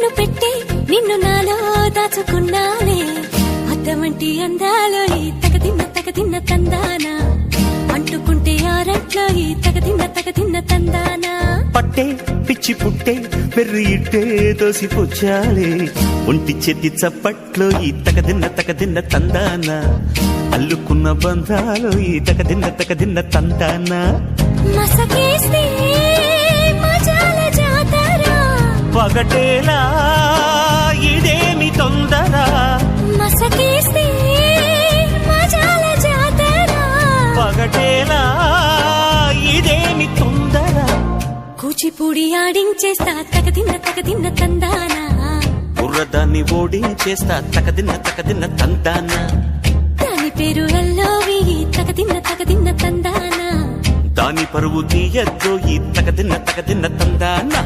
కన్ను పెట్టే నిన్ను నాలో దాచుకున్నానే అద్దమంటి అందాలో ఈ తగదిన్న తందానా అంటుకుంటే ఆరట్లో ఈ తగదిన్న తందానా పట్టే పిచ్చి పుట్టే పెర్రి ఇట్టే దోసిపుచ్చాలే ఒంటి చేతి చప్పట్లో ఈ తగదిన్న తందానా అల్లుకున్న బంధాలు ఈ తగదిన్న తందానా మసకేస్తే మజాల జాతర పగటేలా ఇదేమి తొందర మసకేస్తే మజాల జాతర పగటేలా ఇదేమి తొందర కూచిపూడి ఆడించేస్తా తగదిన్న తందానా బుర్రదాన్ని ఓడించేస్తా తగదిన్న తందానా దాని పేరు ఎల్లోవి తగదిన్న తందానా దాని పరువు తీయద్దు ఈ తగదిన్న తందానా